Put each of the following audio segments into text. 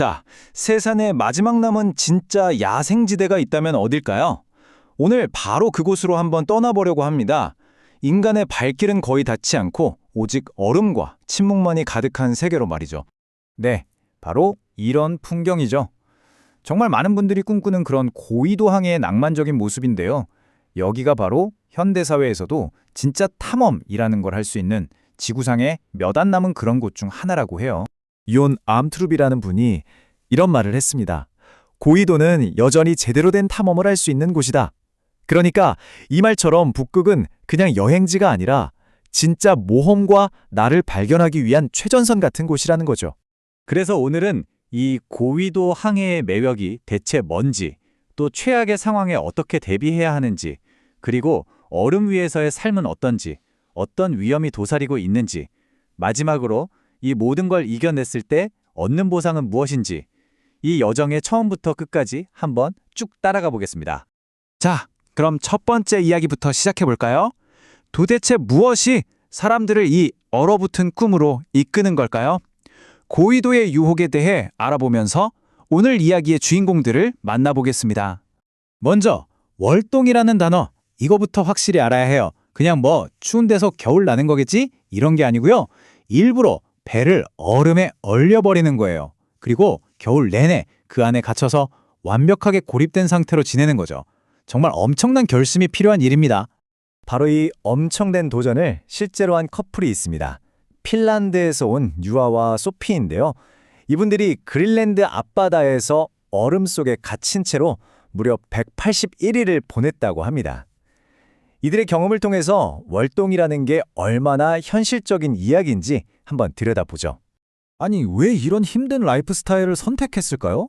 자, 세상에 마지막 남은 진짜 야생지대가 있다면 어딜까요? 오늘 바로 그곳으로 한번 떠나보려고 합니다. 인간의 발길은 거의 닿지 않고 오직 얼음과 침묵만이 가득한 세계로 말이죠. 네, 바로 이런 풍경이죠. 정말 많은 분들이 꿈꾸는 그런 고위도항의 낭만적인 모습인데요. 여기가 바로 현대사회에서도 진짜 탐험이라는 걸 할 수 있는 지구상에 몇 안 남은 그런 곳 중 하나라고 해요. 이온 암트룹이라는 분이 이런 말을 했습니다. 고위도는 여전히 제대로 된 탐험을 할 수 있는 곳이다. 그러니까 이 말처럼 북극은 그냥 여행지가 아니라 진짜 모험과 나를 발견하기 위한 최전선 같은 곳이라는 거죠. 그래서 오늘은 이 고위도 항해의 매력이 대체 뭔지, 또 최악의 상황에 어떻게 대비해야 하는지, 그리고 얼음 위에서의 삶은 어떤지, 어떤 위험이 도사리고 있는지, 마지막으로 이 모든 걸 이겨냈을 때 얻는 보상은 무엇인지, 이 여정의 처음부터 끝까지 한번 쭉 따라가 보겠습니다. 자, 그럼 첫 번째 이야기부터 시작해볼까요? 도대체 무엇이 사람들을 이 얼어붙은 꿈으로 이끄는 걸까요? 고위도의 유혹에 대해 알아보면서 오늘 이야기의 주인공들을 만나보겠습니다. 먼저 월동이라는 단어, 이거부터 확실히 알아야 해요. 그냥 추운 데서 겨울 나는 거겠지? 이런 게 아니고요. 일부러 배를 얼음에 얼려버리는 거예요. 그리고 겨울 내내 그 안에 갇혀서 완벽하게 고립된 상태로 지내는 거죠. 정말 엄청난 결심이 필요한 일입니다. 바로 이 엄청난 도전을 실제로 한 커플이 있습니다. 핀란드에서 온 유아와 소피인데요. 이분들이 그린랜드 앞바다에서 얼음 속에 갇힌 채로 무려 181일을 보냈다고 합니다. 이들의 경험을 통해서 월동이라는 게 얼마나 현실적인 이야기인지 한번 들여다보죠. 아니, 왜 이런 힘든 라이프 스타일을 선택했을까요?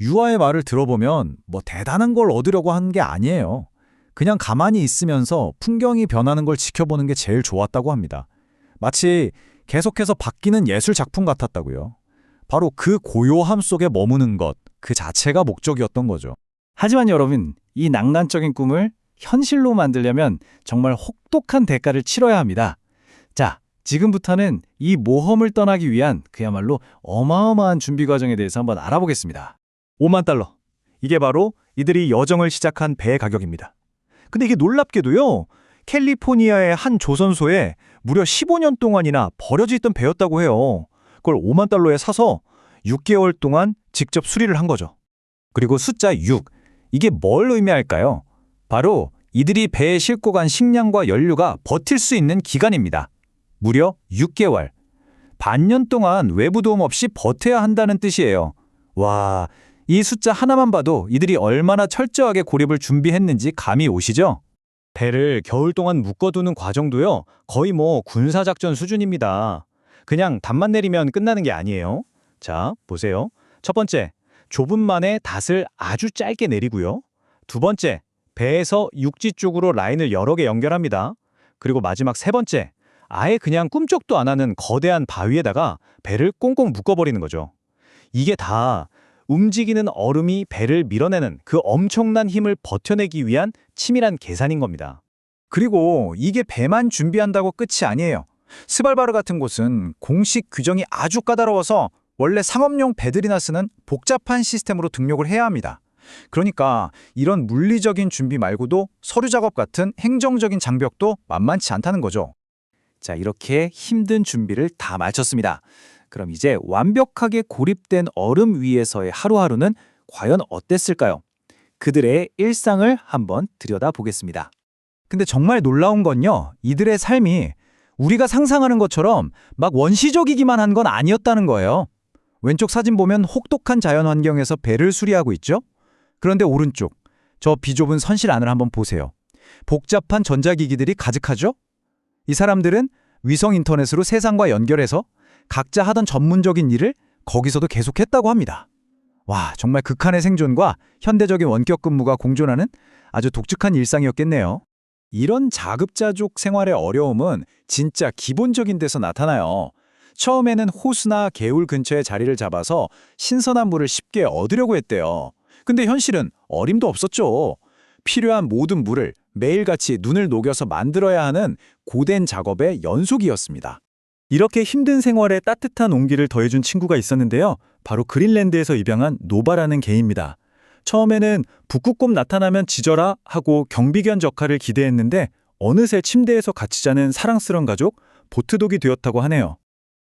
유아의 말을 들어보면 대단한 걸 얻으려고 한 게 아니에요. 그냥 가만히 있으면서 풍경이 변하는 걸 지켜보는 게 제일 좋았다고 합니다. 마치 계속해서 바뀌는 예술 작품 같았다고요. 바로 그 고요함 속에 머무는 것, 그 자체가 목적이었던 거죠. 하지만 여러분, 이 낭만적인 꿈을 현실로 만들려면 정말 혹독한 대가를 치러야 합니다. 자, 지금부터는 이 모험을 떠나기 위한 그야말로 어마어마한 준비 과정에 대해서 한번 알아보겠습니다. 5만 달러. 이게 바로 이들이 여정을 시작한 배의 가격입니다. 근데 이게 놀랍게도요. 캘리포니아의 한 조선소에 무려 15년 동안이나 버려져 있던 배였다고 해요. 그걸 5만 달러에 사서 6개월 동안 직접 수리를 한 거죠. 그리고 숫자 6, 이게 뭘 의미할까요? 바로 이들이 배에 싣고 간 식량과 연료가 버틸 수 있는 기간입니다. 무려 6개월. 반년 동안 외부 도움 없이 버텨야 한다는 뜻이에요. 와, 이 숫자 하나만 봐도 이들이 얼마나 철저하게 고립을 준비했는지 감이 오시죠? 배를 겨울 동안 묶어두는 과정도요. 거의 군사작전 수준입니다. 그냥 담만 내리면 끝나는 게 아니에요. 자, 보세요. 첫 번째, 좁은 만에 닷을 아주 짧게 내리고요. 두 번째, 배에서 육지 쪽으로 라인을 여러 개 연결합니다. 그리고 마지막 세 번째, 아예 그냥 꿈쩍도 안 하는 거대한 바위에다가 배를 꽁꽁 묶어버리는 거죠. 이게 다 움직이는 얼음이 배를 밀어내는 그 엄청난 힘을 버텨내기 위한 치밀한 계산인 겁니다. 그리고 이게 배만 준비한다고 끝이 아니에요. 스발바르 같은 곳은 공식 규정이 아주 까다로워서 원래 상업용 배들이나 쓰는 복잡한 시스템으로 등록을 해야 합니다. 그러니까 이런 물리적인 준비 말고도 서류 작업 같은 행정적인 장벽도 만만치 않다는 거죠. 자, 이렇게 힘든 준비를 다 마쳤습니다. 그럼 이제 완벽하게 고립된 얼음 위에서의 하루하루는 과연 어땠을까요? 그들의 일상을 한번 들여다보겠습니다. 근데 정말 놀라운 건요, 이들의 삶이 우리가 상상하는 것처럼 막 원시적이기만 한 건 아니었다는 거예요. 왼쪽 사진 보면 혹독한 자연 환경에서 배를 수리하고 있죠? 그런데 오른쪽, 저 비좁은 선실 안을 한번 보세요. 복잡한 전자기기들이 가득하죠? 이 사람들은 위성 인터넷으로 세상과 연결해서 각자 하던 전문적인 일을 거기서도 계속했다고 합니다. 와, 정말 극한의 생존과 현대적인 원격 근무가 공존하는 아주 독특한 일상이었겠네요. 이런 자급자족 생활의 어려움은 진짜 기본적인 데서 나타나요. 처음에는 호수나 개울 근처에 자리를 잡아서 신선한 물을 쉽게 얻으려고 했대요. 근데 현실은 어림도 없었죠. 필요한 모든 물을 매일같이 눈을 녹여서 만들어야 하는 고된 작업의 연속이었습니다. 이렇게 힘든 생활에 따뜻한 온기를 더해준 친구가 있었는데요. 바로 그린랜드에서 입양한 노바라는 개입니다. 처음에는 북극곰 나타나면 짖어라 하고 경비견 역할을 기대했는데 어느새 침대에서 같이 자는 사랑스러운 가족 보트독이 되었다고 하네요.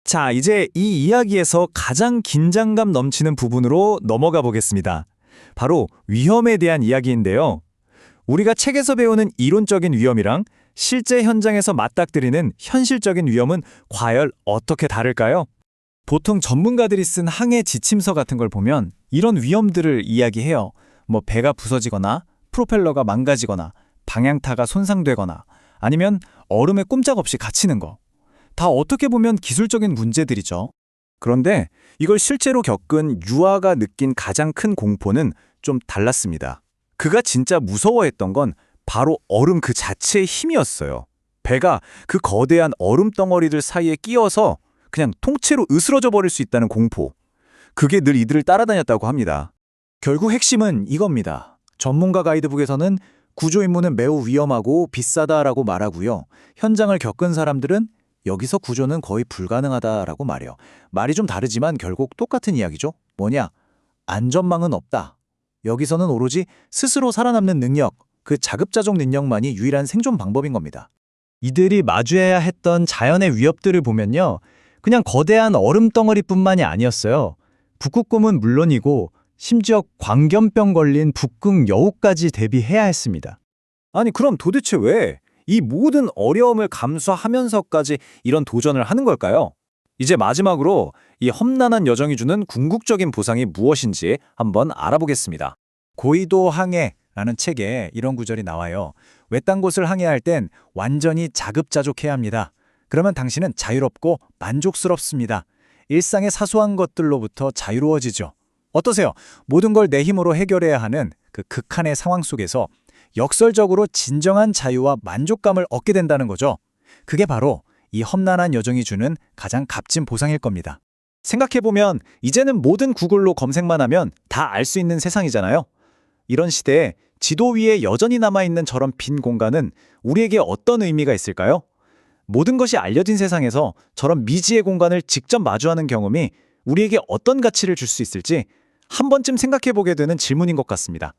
자, 이제 이 이야기에서 가장 긴장감 넘치는 부분으로 넘어가 보겠습니다. 바로 위험에 대한 이야기인데요. 우리가 책에서 배우는 이론적인 위험이랑 실제 현장에서 맞닥뜨리는 현실적인 위험은 과연 어떻게 다를까요? 보통 전문가들이 쓴 항해 지침서 같은 걸 보면 이런 위험들을 이야기해요. 배가 부서지거나 프로펠러가 망가지거나 방향타가 손상되거나 아니면 얼음에 꼼짝없이 갇히는 거. 다 어떻게 보면 기술적인 문제들이죠. 그런데 이걸 실제로 겪은 유아가 느낀 가장 큰 공포는 좀 달랐습니다. 그가 진짜 무서워했던 건 바로 얼음 그 자체의 힘이었어요. 배가 그 거대한 얼음 덩어리들 사이에 끼어서 그냥 통째로 으스러져 버릴 수 있다는 공포. 그게 늘 이들을 따라다녔다고 합니다. 결국 핵심은 이겁니다. 전문가 가이드북에서는 구조 임무는 매우 위험하고 비싸다라고 말하고요. 현장을 겪은 사람들은 여기서 구조는 거의 불가능하다라고 말해요. 말이 좀 다르지만 결국 똑같은 이야기죠. 뭐냐? 안전망은 없다. 여기서는 오로지 스스로 살아남는 능력, 그 자급자족 능력만이 유일한 생존 방법인 겁니다. 이들이 마주해야 했던 자연의 위협들을 보면요. 그냥 거대한 얼음 덩어리뿐만이 아니었어요. 북극곰은 물론이고 심지어 광견병 걸린 북극 여우까지 대비해야 했습니다. 아니 그럼 도대체 왜 이 모든 어려움을 감수하면서까지 이런 도전을 하는 걸까요? 이제 마지막으로 이 험난한 여정이 주는 궁극적인 보상이 무엇인지 한번 알아보겠습니다. 고이도 항해라는 책에 이런 구절이 나와요. 외딴 곳을 항해할 땐 완전히 자급자족해야 합니다. 그러면 당신은 자유롭고 만족스럽습니다. 일상의 사소한 것들로부터 자유로워지죠. 어떠세요? 모든 걸 내 힘으로 해결해야 하는 그 극한의 상황 속에서 역설적으로 진정한 자유와 만족감을 얻게 된다는 거죠. 그게 바로 이 험난한 여정이 주는 가장 값진 보상일 겁니다. 생각해보면 이제는 모든 구글로 검색만 하면 다 알 수 있는 세상이잖아요. 이런 시대에 지도 위에 여전히 남아있는 저런 빈 공간은 우리에게 어떤 의미가 있을까요? 모든 것이 알려진 세상에서 저런 미지의 공간을 직접 마주하는 경험이 우리에게 어떤 가치를 줄 수 있을지 한 번쯤 생각해보게 되는 질문인 것 같습니다.